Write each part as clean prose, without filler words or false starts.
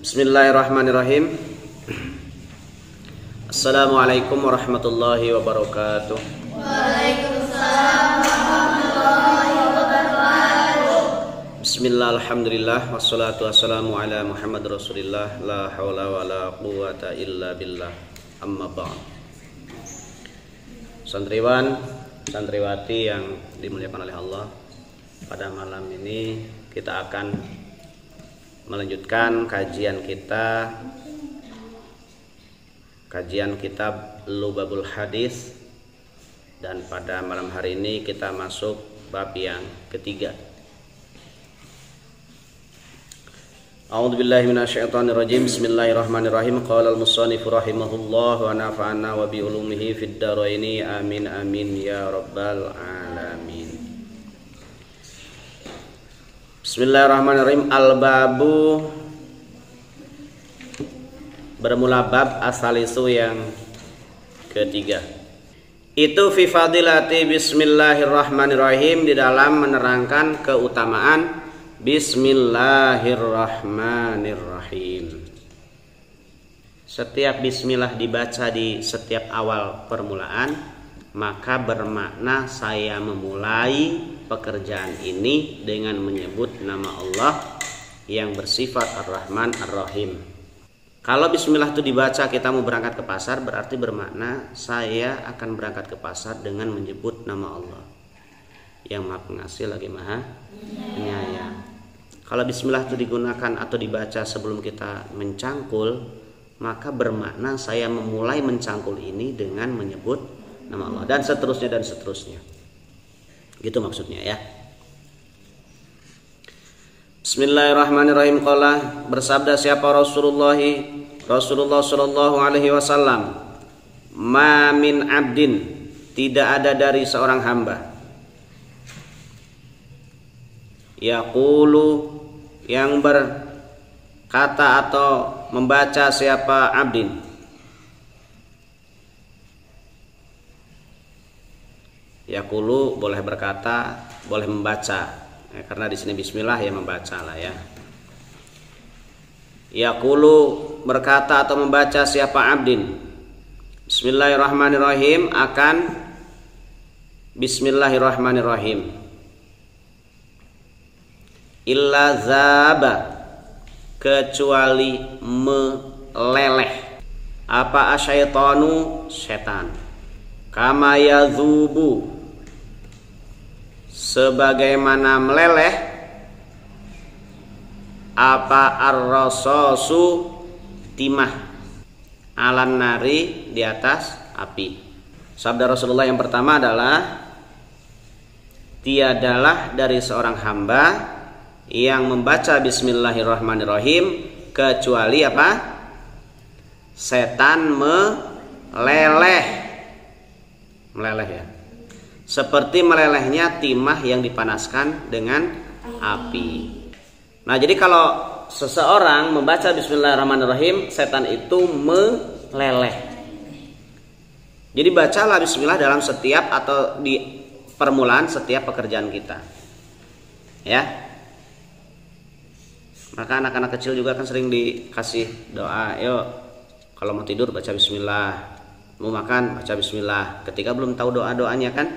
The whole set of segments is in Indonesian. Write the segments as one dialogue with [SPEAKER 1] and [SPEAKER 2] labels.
[SPEAKER 1] Bismillahirrahmanirrahim. Assalamualaikum warahmatullahi wabarakatuh.
[SPEAKER 2] Waalaikumsalam warahmatullahi wabarakatuh.
[SPEAKER 1] Bismillah, alhamdulillah, wassalatu wassalamu ala Muhammad Rasulillah, la hawla wa la quwata illa billah, amma ba'd. Santriwan, santriwati yang dimuliakan oleh Allah, pada malam ini kita akan melanjutkan kajian kitab Lubabul Hadis, dan pada malam hari ini kita masuk bab yang ketiga. A'udzubillahi minasyaitonirrajim. Bismillahirrahmanirrahim. Qala al-musannif rahimahullah wa nafa'ana wa bi ulumihi fid dharaini amin amin ya rabbal alamin. Bismillahirrahmanirrahim. Al-babu, bermula bab asalisu yang ketiga. Itu fi fadilati bismillahirrahmanirrahim, di dalam menerangkan keutamaan bismillahirrahmanirrahim. Setiap bismillah dibaca di setiap awal permulaan, maka bermakna saya memulai pekerjaan ini dengan menyebut nama Allah yang bersifat Ar-Rahman Ar-Rahim. Kalau bismillah itu dibaca kita mau berangkat ke pasar, berarti bermakna saya akan berangkat ke pasar dengan menyebut nama Allah yang Maha Pengasih lagi Maha Penyayang. Kalau bismillah itu digunakan atau dibaca sebelum kita mencangkul, maka bermakna saya memulai mencangkul ini dengan menyebut nama Allah, dan seterusnya dan seterusnya. Gitu maksudnya ya. Bismillahirrahmanirrahim. Qala, bersabda siapa Rasulullah sallallahu alaihi wasallam, ma min abdin, tidak ada dari seorang hamba, yaqulu, yang berkata atau membaca siapa abdin, yaqulu boleh berkata, boleh membaca ya, karena di sini bismillah ya membaca lah ya. Yaqulu, berkata atau membaca siapa abdin bismillahirrahmanirrahim, akan bismillahirrahmanirrahim, illa zaba, kecuali meleleh, apa asyaitanu, setan, kama yazubu, sebagaimana meleleh, apa ar-rasasu, timah, alan nari, di atas api. Sabda Rasulullah yang pertama adalah, tiadalah dari seorang hamba yang membaca bismillahirrahmanirrahim kecuali apa? Setan meleleh ya, seperti melelehnya timah yang dipanaskan dengan api. Nah, jadi kalau seseorang membaca bismillahirrahmanirrahim, setan itu meleleh. Jadi bacalah bismillah dalam setiap atau di permulaan setiap pekerjaan kita ya. Maka anak-anak kecil juga kan sering dikasih doa, yuk kalau mau tidur baca bismillah, mau makan baca bismillah. Ketika belum tahu doa-doanya kan,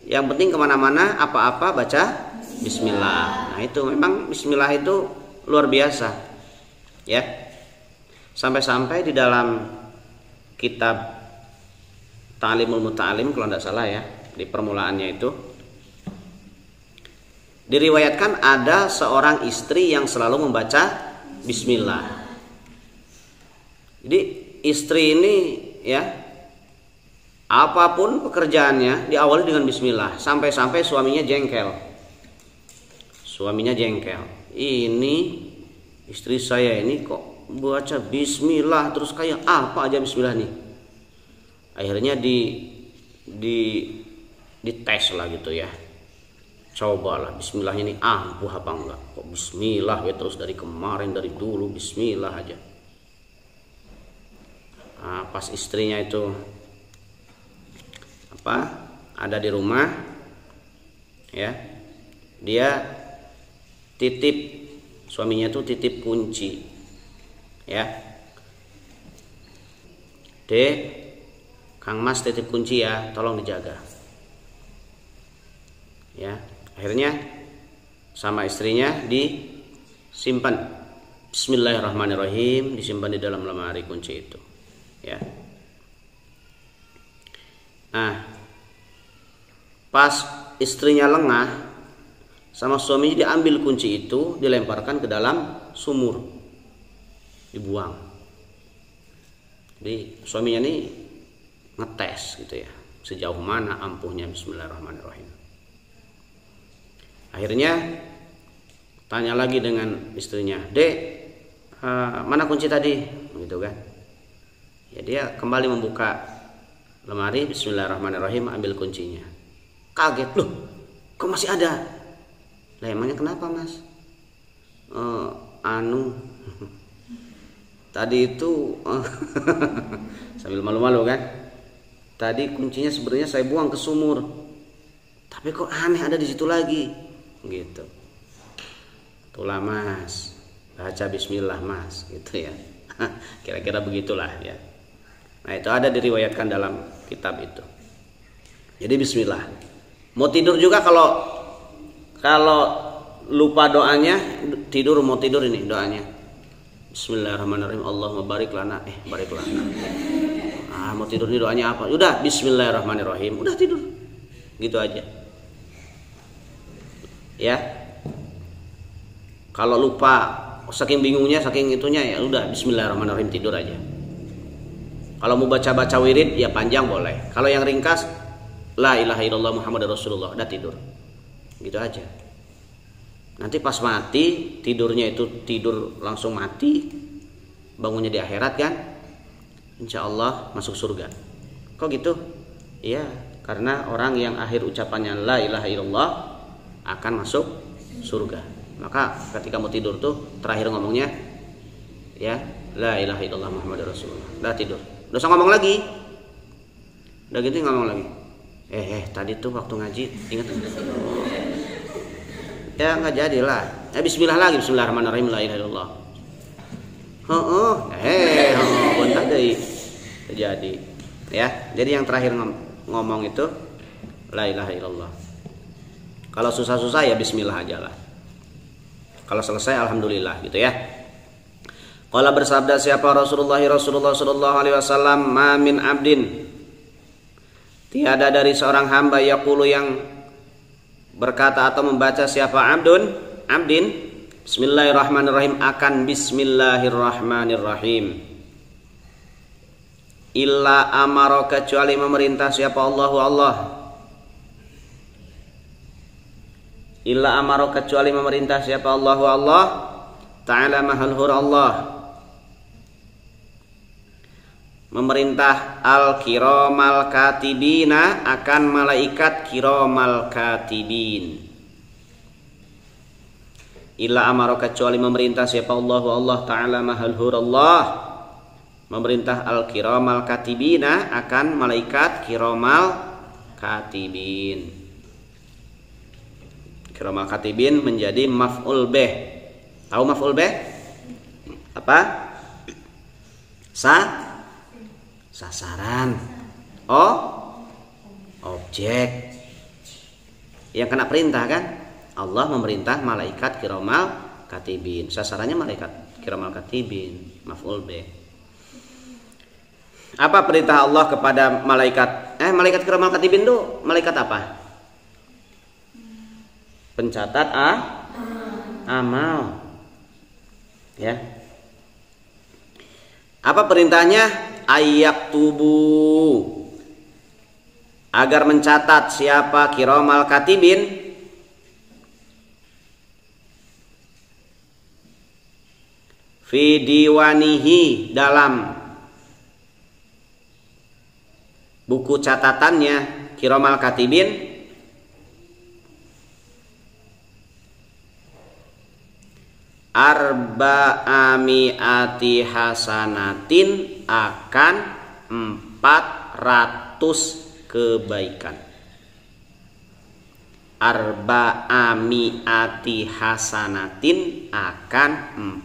[SPEAKER 1] yang penting kemana-mana apa-apa baca bismillah. Nah itu memang bismillah itu luar biasa ya. Sampai-sampai di dalam kitab Ta'limul Muta'alim kalau tidak salah ya, di permulaannya itu diriwayatkan ada seorang istri yang selalu membaca bismillah. Jadi istri ini ya, apapun pekerjaannya diawali dengan bismillah, sampai-sampai suaminya jengkel. Ini istri saya ini kok baca bismillah terus, kayak apa aja bismillah nih. Akhirnya dites lah gitu ya. Cobalah bismillahnya ini ampuh apa enggak. Kok bismillah ya terus, dari kemarin dari dulu bismillah aja. Nah, pas istrinya itu ada di rumah ya, dia titip, suaminya tuh titip kunci Ya. Dek, Kang Mas titip kunci ya, tolong dijaga. Ya, akhirnya sama istrinya disimpan. Bismillahirrahmanirrahim, disimpan di dalam lemari kunci itu. Ya. Nah, pas istrinya lengah, sama suaminya diambil kunci itu, dilemparkan ke dalam sumur, dibuang. Jadi suaminya ini ngetes gitu ya, sejauh mana ampuhnya Bismillahirrahmanirrahim. Akhirnya tanya lagi dengan istrinya, Dek, mana kunci tadi, gitu kan? Ya, dia kembali membuka lemari, Bismillahirrahmanirrahim, ambil kuncinya. Kaget, loh, kok masih ada? Lah emangnya kenapa, Mas? Tadi itu sambil malu-malu kan? Tadi kuncinya sebenarnya saya buang ke sumur, tapi kok aneh ada di situ lagi, gitu. Itulah Mas, baca Bismillah Mas, gitu ya. Kira-kira begitulah ya. Nah, itu ada diriwayatkan dalam kitab itu. Jadi Bismillah. Mau tidur juga kalau lupa doanya, tidur mau tidur ini doanya. Bismillahirrahmanirrahim. Allahumma barik lana, barik lana. Mau tidur ini doanya apa? Udah Bismillahirrahmanirrahim. Udah tidur. Gitu aja. Ya. Kalau lupa, saking bingungnya, saking itunya ya udah Bismillahirrahmanirrahim, tidur aja. Kalau mau baca-baca wirid ya panjang boleh. Kalau yang ringkas, La ilaha illallah Muhammadur Rasulullah, udah tidur. Gitu aja. Nanti pas mati, tidurnya itu tidur langsung mati, bangunnya di akhirat kan, insya Allah masuk surga. Kok gitu? Iya, karena orang yang akhir ucapannya La ilaha illallah akan masuk surga. Maka ketika mau tidur tuh terakhir ngomongnya ya La ilaha illallah Muhammadur Rasulullah. Udah tidur. Udah usah ngomong lagi. Udah gitu ngomong lagi. Tadi tuh waktu ngaji ingat. Ya nggak jadilah. Bismillah lagi, Bismillahirrahmanirrahim, La ilaha illallah. Bentar deh. Jadi ya. Jadi yang terakhir ngomong itu La ilaha illallah. Kalau susah-susah ya Bismillah aja lah. Kalau selesai alhamdulillah gitu ya. Qala bersabda siapa Rasulullah sallallahu alaihi wasallam, ma min abdin, tiada dari seorang hamba yaqulu yang berkata atau membaca siapa abdin Bismillahirrahmanirrahim akan Bismillahirrahmanirrahim illa amara kecuali memerintah siapa Allah illa amara kecuali memerintah siapa Allah Ta'ala mahalhur Allah memerintah al-kiramal katibina akan malaikat kiramal katibin. Illa amara kecuali memerintah siapa Allah Ta'ala mahalhur Allah memerintah al-kiramal katibina akan malaikat kiramal katibin. Kiramal katibin menjadi maf'ul bih. Tahu maf'ul bih? Apa? Sasaran. Objek. Yang kena perintah kan? Allah memerintah malaikat kiramal katibin. Sasarannya malaikat kiramal katibin, maf'ul bih. Apa perintah Allah kepada malaikat? Malaikat kiramal katibin itu malaikat apa? Pencatat amal. Ya. Apa perintahnya? Ayak tubuh, agar mencatat siapa kiramal katibin fi diwanihi dalam buku catatannya kiramal katibin arba'ami'ati hasanatin akan 400 kebaikan. Arba'ami'ati hasanatin akan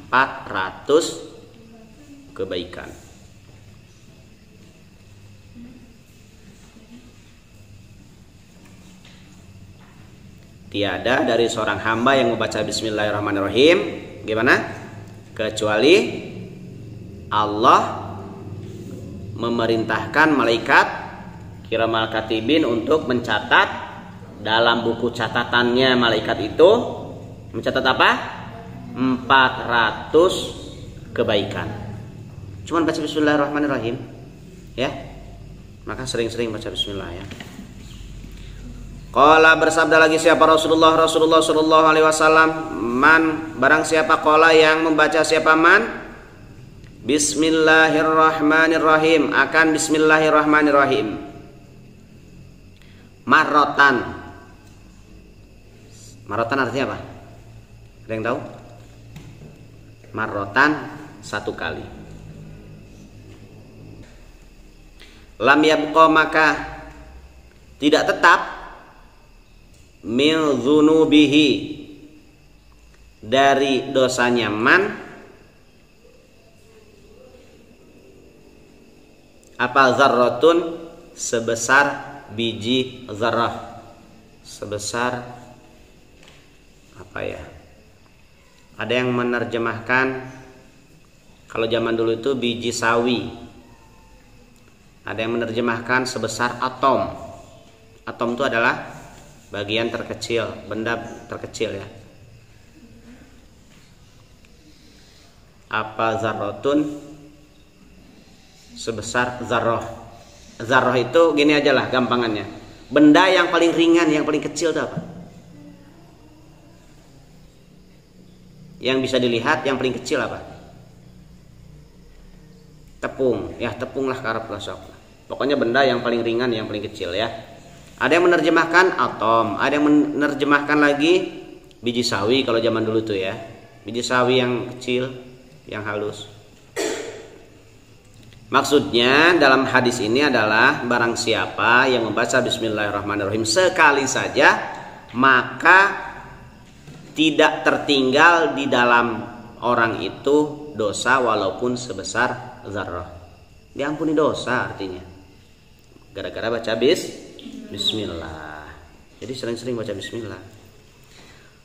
[SPEAKER 1] 400 kebaikan. Tiada dari seorang hamba yang membaca bismillahirrahmanirrahim gimana? Kecuali Allah memerintahkan malaikat kiramal katibin untuk mencatat dalam buku catatannya. Malaikat itu mencatat apa? 400 kebaikan. Cuman baca bismillahirrahmanirrahim ya. Maka sering-sering baca bismillah ya. Qala bersabda lagi siapa Rasulullah sallallahu alaihi wasallam, man barang siapa qala yang membaca siapa man bismillahirrahmanirrahim akan bismillahirrahmanirrahim marrotan. Marrotan artinya apa? Ada yang tahu? Marrotan satu kali. Lam yabqa maka tidak tetap mil dzunubihi dari dosanya man apa zarratun sebesar biji zarrah. Sebesar apa ya? Ada yang menerjemahkan kalau zaman dulu itu biji sawi. Ada yang menerjemahkan sebesar atom. Atom itu adalah bagian terkecil, benda terkecil ya. Apa zarratun sebesar zarrah. Zarrah itu gini aja lah gampangannya. Benda yang paling ringan, yang paling kecil itu apa? Yang bisa dilihat yang paling kecil apa? Tepung. Ya tepung lah karep lah sok. Pokoknya benda yang paling ringan, yang paling kecil ya. Ada yang menerjemahkan atom, ada yang menerjemahkan lagi biji sawi kalau zaman dulu tuh ya. Biji sawi yang kecil, yang halus. Maksudnya dalam hadis ini adalah barang siapa yang membaca bismillahirrahmanirrahim sekali saja, maka tidak tertinggal di dalam orang itu dosa walaupun sebesar zarrah. Diampuni dosa artinya. Gara-gara baca bismillah. Jadi sering-sering baca bismillah.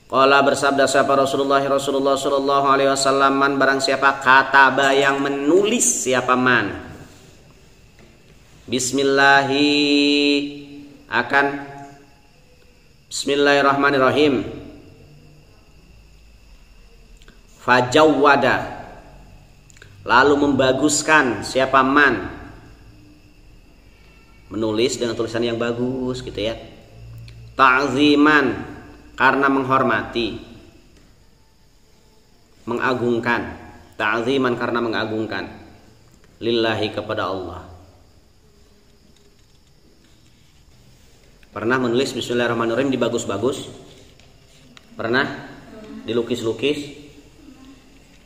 [SPEAKER 1] Qala bersabda siapa Rasulullah sallallahu alaihi wasallam, man barang siapa kataba yang menulis siapa man bismillahi akan bismillahirrahmanirrahim fajawwada lalu membaguskan siapa man menulis dengan tulisan yang bagus gitu ya, ta'ziman karena menghormati, mengagungkan, ta'ziman karena mengagungkan, lillahi kepada Allah. Pernah menulis bismillahirrahmanirrahim dibagus-bagus? Pernah dilukis-lukis?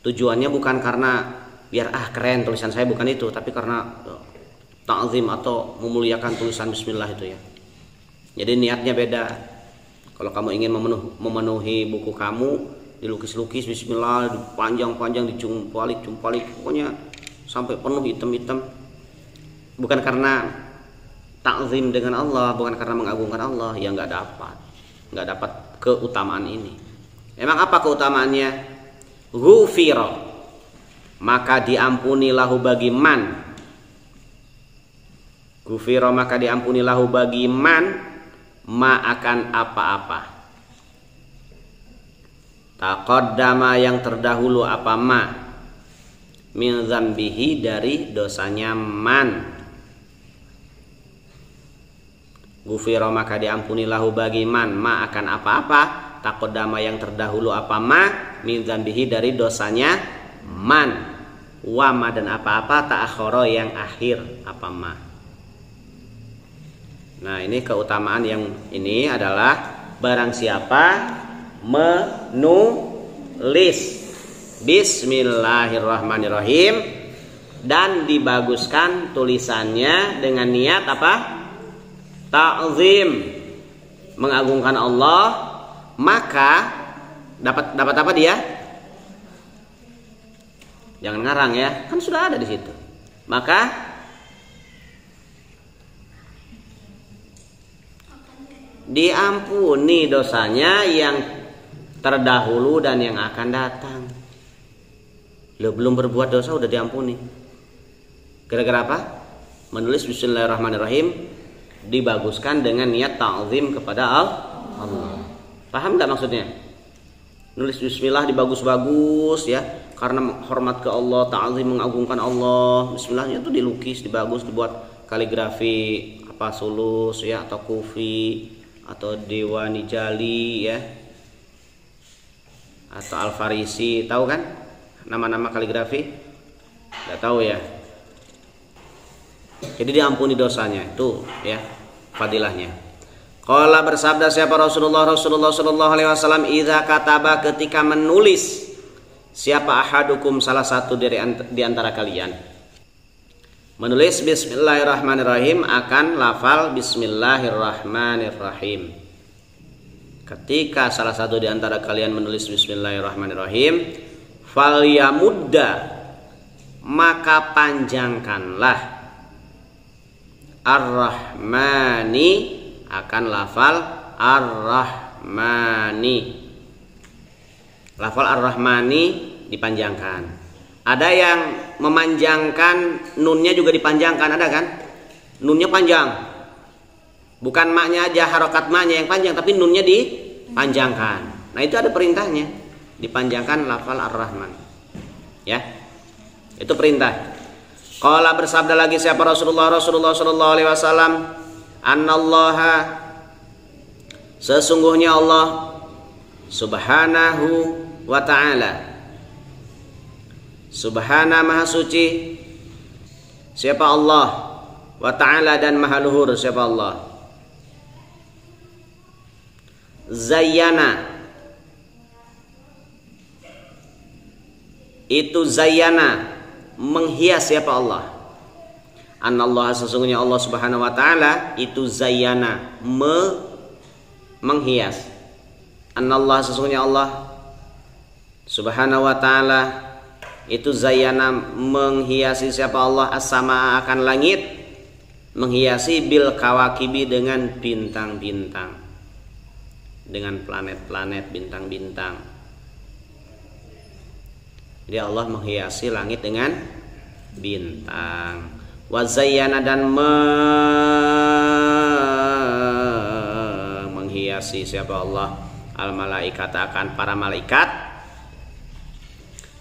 [SPEAKER 1] Tujuannya bukan karena biar keren tulisan saya, bukan itu, tapi karena ta'zim atau memuliakan tulisan bismillah itu ya. Jadi niatnya beda. Kalau kamu ingin memenuhi buku kamu, dilukis-lukis bismillah, panjang-panjang, dicumpalik, pokoknya sampai penuh hitam-hitam. Bukan karena ta'zim dengan Allah, bukan karena mengagungkan Allah, ya nggak dapat keutamaan ini. Emang apa keutamaannya? Ghufira, maka diampuni lahu bagi man. Ghufira maka diampuni lahu bagi man ma akan apa-apa. Taqaddama yang terdahulu apa ma min dzambihi dari dosanya man. Ghufira maka diampuni lahu bagi man ma akan apa-apa. Taqaddama yang terdahulu apa ma min dzambihi dari dosanya man. Wa ma dan apa-apa ta'akhkhara yang akhir apa ma. Nah ini keutamaan yang ini adalah barang siapa menulis bismillahirrahmanirrahim dan dibaguskan tulisannya dengan niat apa? Ta'zim, mengagungkan Allah, maka dapat apa dia? Jangan ngarang ya, kan sudah ada di situ. Maka diampuni dosanya yang terdahulu dan yang akan datang. Lo belum berbuat dosa udah diampuni. Gara-gara apa? Menulis Bismillahirrahmanirrahim dibaguskan dengan niat ta'zim kepada Allah. Paham nggak maksudnya? Nulis Bismillah dibagus-bagus ya, karena hormat ke Allah, ta'zim mengagungkan Allah. Bismillahnya itu dilukis, dibagus, dibuat kaligrafi apa sulus ya, atau kufi, atau Dewani Jali ya, atau Al-Farisi, tahu kan nama-nama kaligrafi? Nggak tahu ya. Jadi diampuni dosanya itu ya, fadilahnya. Qala bersabda siapa Rasulullah sallallahu alaihi wasallam, idza kataba ketika menulis siapa ahadukum salah satu di antara kalian menulis Bismillahirrahmanirrahim akan lafal Bismillahirrahmanirrahim. Ketika salah satu di antara kalian menulis Bismillahirrahmanirrahim, falyamudda maka panjangkanlah ar-rahmani akan lafal ar-rahmani. Lafal ar-rahmani dipanjangkan. Ada yang memanjangkan nunnya juga dipanjangkan, ada kan? Nunnya panjang. Bukan maknya aja, harokat maknya yang panjang, tapi nunnya dipanjangkan. Nah itu ada perintahnya, dipanjangkan lafal ar-rahman. Ya, itu perintah. Qala bersabda lagi siapa Rasulullah sallallahu alaihi wasallam, annallaha sesungguhnya Allah subhanahu wa ta'ala, subhana maha suci siapa Allah, wa ta'ala dan maha luhur siapa Allah, zayyana itu zayyana menghias siapa Allah. Anallah sesungguhnya Allah subhanahu wa ta'ala itu zayyana menghias. Anallah sesungguhnya Allah subhanahu wa ta'ala itu zayyana menghiasi siapa Allah as-sama akan langit, menghiasi bil kawakibi dengan bintang-bintang, dengan planet-planet, bintang-bintang. Jadi Allah menghiasi langit dengan bintang. Wazayyana dan menghiasi siapa Allah al-malaikat akan para malaikat.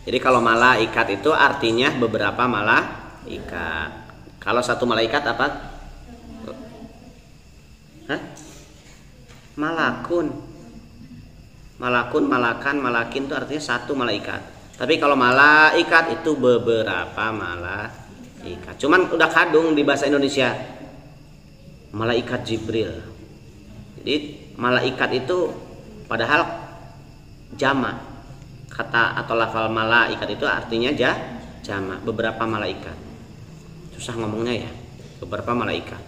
[SPEAKER 1] Jadi kalau malaikat itu artinya beberapa malaikat. Kalau satu malaikat apa? Hah? Malakun. Malakun, malakan, malakin itu artinya satu malaikat. Tapi kalau malaikat itu beberapa malaikat. Cuman udah kadung di bahasa Indonesia malaikat Jibril. Jadi malaikat itu padahal jamak kata atau lafal malaikat itu artinya jamak, beberapa malaikat. Susah ngomongnya ya, beberapa malaikat,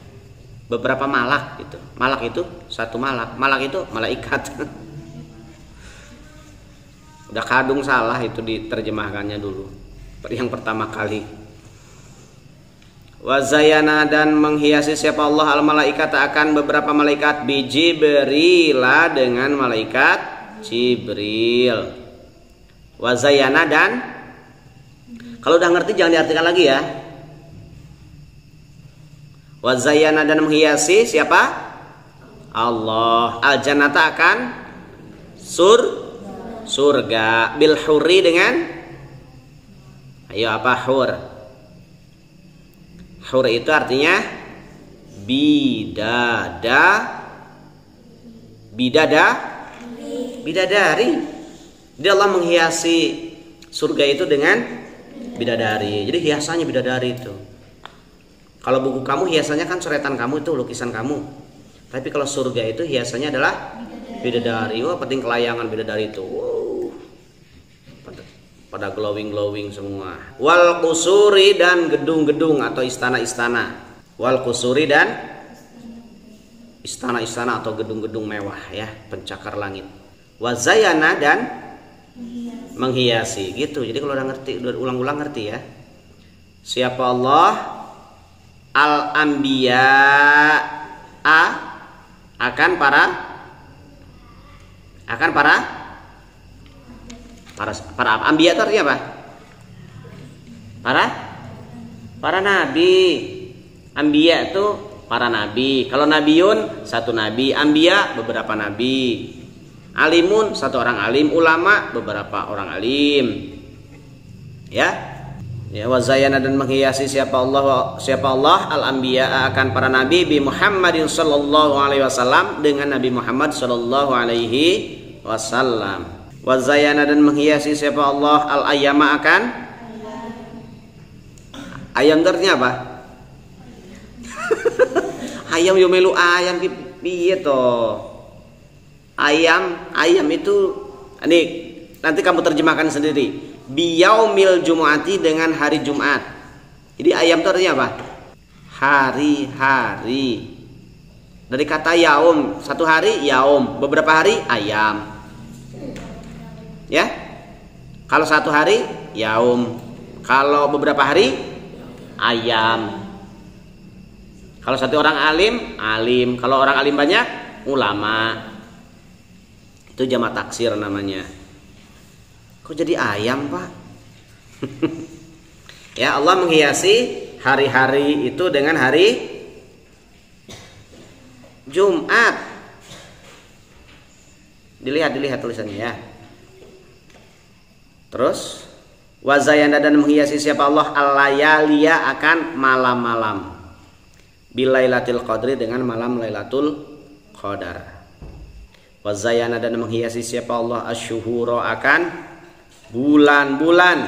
[SPEAKER 1] beberapa malak itu. Malak itu satu malak, malak itu malaikat. Udah kadung salah itu diterjemahkannya dulu yang pertama kali. Wazayana dan menghiasi siapa Allah al malaikat akan beberapa malaikat bijibrila dengan malaikat Jibril. Wazayana dan kalau udah ngerti jangan diartikan lagi ya. Wazayana dan menghiasi siapa? Allah al jannata akan surga bil hurri dengan ayo apa hur? Hur itu artinya bidadari. Jadi Allah menghiasi surga itu dengan bidadari. Jadi hiasannya bidadari itu. Kalau buku kamu hiasannya kan coretan kamu itu, lukisan kamu. Tapi kalau surga itu hiasannya adalah bidadari. Wah, penting kelayangan bidadari itu. Wow. Pada glowing semua. Wal kusuri dan gedung-gedung atau istana-istana. Wal kusuri dan istana-istana atau gedung-gedung mewah ya, pencakar langit. Wazayana dan menghiasi gitu. Jadi kalau udah ngerti, udah ulang-ulang ngerti ya. Siapa Allah? Al-anbiya akan para anbiya itu artinya apa? Para nabi. Anbiya itu para nabi. Kalau nabiun satu nabi, anbiya beberapa nabi. Alimun satu orang alim, ulama beberapa orang alim. Ya. Ya, wazayana dan menghiasi siapa Allah al-anbiya akan para nabi bi Muhammadin sallallahu alaihi wasallam dengan Nabi Muhammad sallallahu alaihi wasallam. Wazayana dan menghiasi siapa Allah al-ayyama akan ayam artinya apa? Ayam yo melu ayam piye to? Ayam itu nih nanti kamu terjemahkan sendiri. Biyaumil jumu'ati dengan hari Jumat. Jadi ayam itu artinya apa? Hari-hari. Dari kata yaum, satu hari yaum, beberapa hari ayam. Ya. Kalau satu hari yaum, kalau beberapa hari ayam. Kalau satu orang alim, kalau orang alim banyak ulama. Itu jamak taksir namanya. Kok jadi ayam, Pak? Ya, Allah menghiasi hari-hari itu dengan hari Jumat. Dilihat tulisannya ya. Terus wazayana dan menghiasi siapa Allah al-layaliya akan malam-malam. Bilailatul qadri dengan malam Lailatul Qadar. Wazayana dan menghiasi siapa Allah asyuhura akan bulan-bulan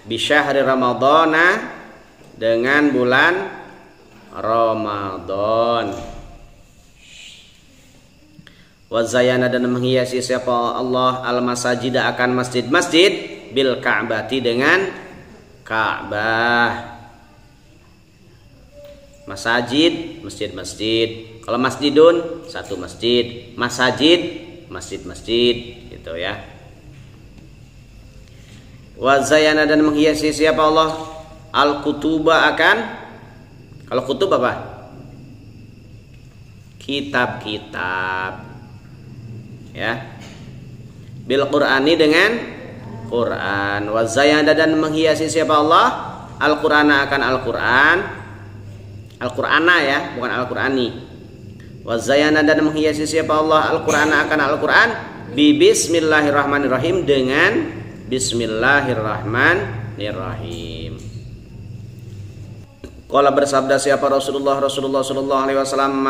[SPEAKER 1] bisyahri ramadhana dengan bulan Ramadan. Wazayana dan menghiasi siapa Allah al-masajid akan masjid-masjid bil ka'bati dengan Ka'bah. Masajid, masjid-masjid. Kalau masjidun satu masjid, masajid masjid-masjid gitu ya. Wazayana dan menghiasi siapa Allah al-kutuba akan, kalau kutub apa? Kitab-kitab ya. Bil Qur'ani dengan Quran. Wazayana dan menghiasi siapa Allah al-Qur'ana akan Al-Qur'an. Al-Qur'ana ya, bukan Al-Qur'ani. Wazayana dan menghiasi siapa Allah Al-Qur'ana akan Al-Qur'an bi bismillahirrahmanirrahim dengan Bismillahirrahmanirrahim. Qala bersabda siapa Rasulullah sallallahu alaihi wasallam,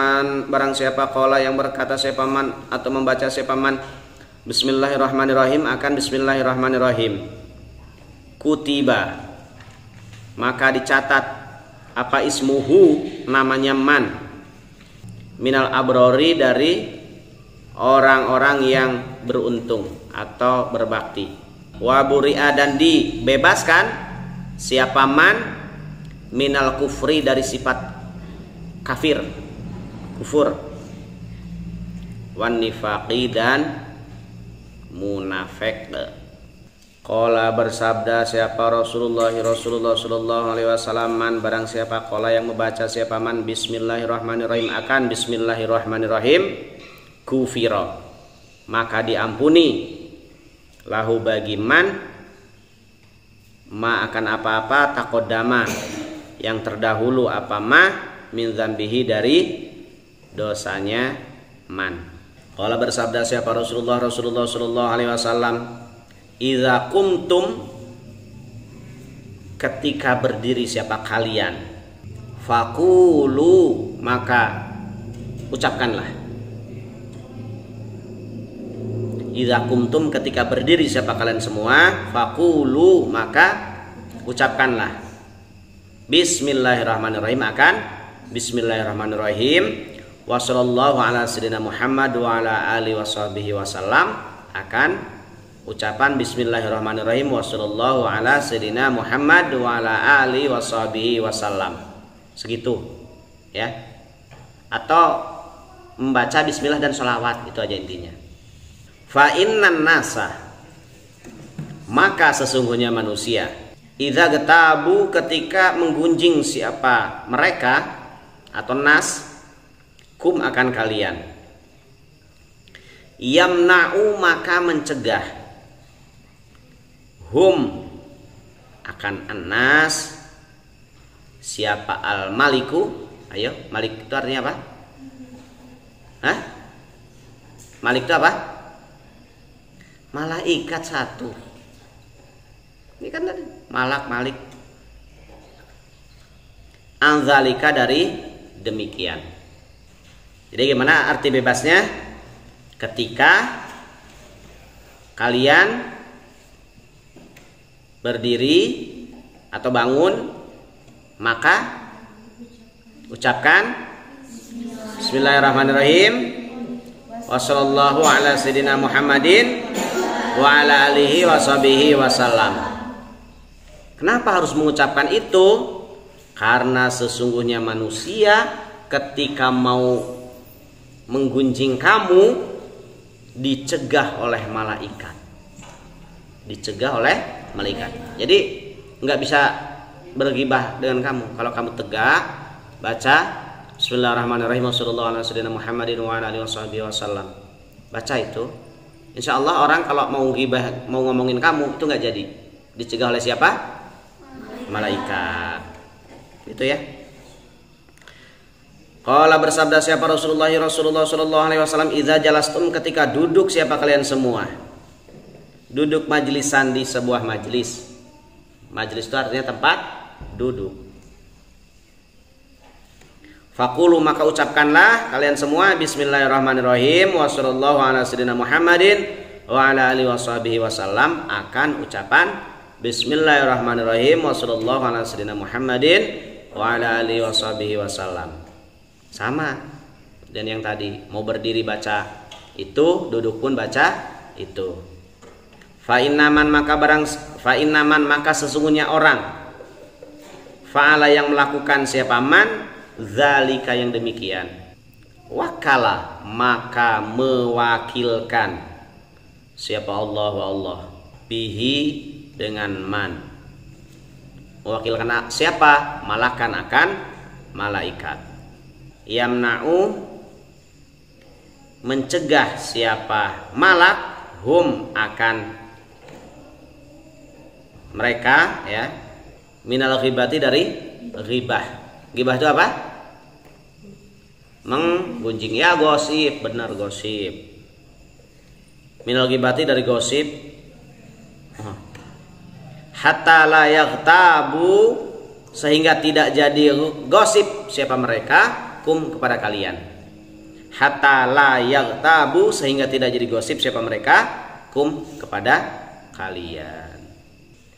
[SPEAKER 1] barang siapa qala yang berkata siapa man atau membaca siapa man Bismillahirrahmanirrahim akan Bismillahirrahmanirrahim, kutiba maka dicatat apa ismuhu namanya man minal abrori dari orang-orang yang beruntung atau berbakti. Waburi'a dan dibebaskan siapa man minal kufri dari sifat kafir, kufur, wan nifaqi dan munafik. Qala bersabda siapa Rasulullah sallallahu alaihi wasallam, man barang siapa qala yang membaca siapa man Bismillahirrahmanirrahim akan Bismillahirrahmanirrahim, kufira maka diampuni lahu bagi man ma akan apa-apa taqaddama yang terdahulu apa ma min dzambihi dari dosanya man. Qala bersabda siapa Rasulullah sallallahu alaihi wasallam, idza qumtum ketika berdiri siapa kalian, faqulu maka ucapkanlah. Idza qumtum ketika berdiri siapa kalian semua, faqulu maka ucapkanlah. Bismillahirrahmanirrahim akan Bismillahirrahmanirrahim. Wa sallallahu ala sayyidina Muhammad wa ala alihi washabihi wasallam akan ucapan Bismillahirrahmanirrahim wa sallallahu ala sayyidina Muhammad wa ala alihi washabihi wasallam. Segitu ya. Atau membaca bismillah dan sholawat, itu aja intinya. Fa innan nasa maka sesungguhnya manusia idza getabu ketika menggunjing siapa mereka atau nas kum akan kalian, yamna'u maka mencegah, hum akan anas siapa al maliku. Ayo, malik itu artinya apa? Hah? Malik itu apa? Malaikat satu. Ini kan tadi malak malik. Anzalika dari demikian. Jadi gimana arti bebasnya? Ketika kalian berdiri atau bangun, maka ucapkan Bismillahirrahmanirrahim. Wassallallahu ala sayyidina Muhammadin wa ala alihi washabihi wasallam. Kenapa harus mengucapkan itu? Karena sesungguhnya manusia ketika mau menggunjing kamu dicegah oleh malaikat. Dicegah oleh malaikat. Jadi nggak bisa bergibah dengan kamu. Kalau kamu tegak, baca Bismillahirrahmanirrahim. Wassallallahu ala sayyidina Muhammadin wa ala alihi wasallam. Baca itu. Insya Allah orang kalau mau gibah, mau ngomongin kamu itu nggak jadi. Dicegah oleh siapa? Malaikat. Itu ya. Qala bersabda siapa Rasulullah sallallahu alaihi wasallam, idza jalastum ketika duduk siapa kalian semua. Duduk majlisan di sebuah majlis. Majlis itu artinya tempat duduk. Faqulu maka ucapkanlah kalian semua Bismillahirrahmanirrahim wa sallallahu ala sayyidina Muhammadin wa ala alihi washabihi wasallam, akan ucapan Bismillahirrahmanirrahim wa sallallahu ala sayyidina Muhammadin wa ala alihi washabihi wasallam. Sama dan yang tadi, mau berdiri baca itu, duduk pun baca itu. Fa innaman maka sesungguhnya orang fa'ala yang melakukan siapa man zalika yang demikian, wakala maka mewakilkan siapa Allah bihi dengan man, mewakilkan siapa, malakan akan malaikat. Yamna'u mencegah siapa malak, hum akan mereka ya, minal ghibati dari ghibah. Ghibah itu apa? Menggunjing ya, gosip, benar gosip. Minal ghibati dari gosip. Hatta la yaghtabu sehingga tidak jadi gosip siapa mereka kum kepada kalian. Hatta la yaghtabu sehingga tidak jadi gosip siapa mereka kum kepada kalian.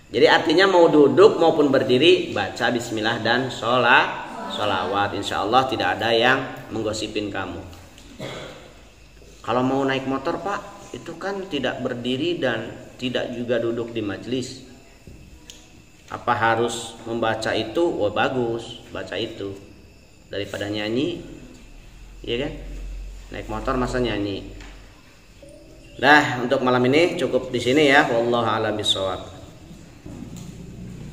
[SPEAKER 1] Jadi artinya mau duduk maupun berdiri baca bismillah dan sholawat, insya Allah tidak ada yang menggosipin kamu. Kalau mau naik motor pak, itu kan tidak berdiri dan tidak juga duduk di majelis. Apa harus membaca itu? Wah bagus, baca itu daripada nyanyi, iya kan? Naik motor masa nyanyi. Nah, untuk malam ini cukup di sini ya. Wallahu a'lam bishawab.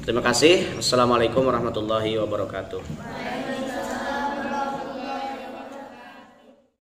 [SPEAKER 1] Terima kasih. Assalamualaikum warahmatullahi wabarakatuh.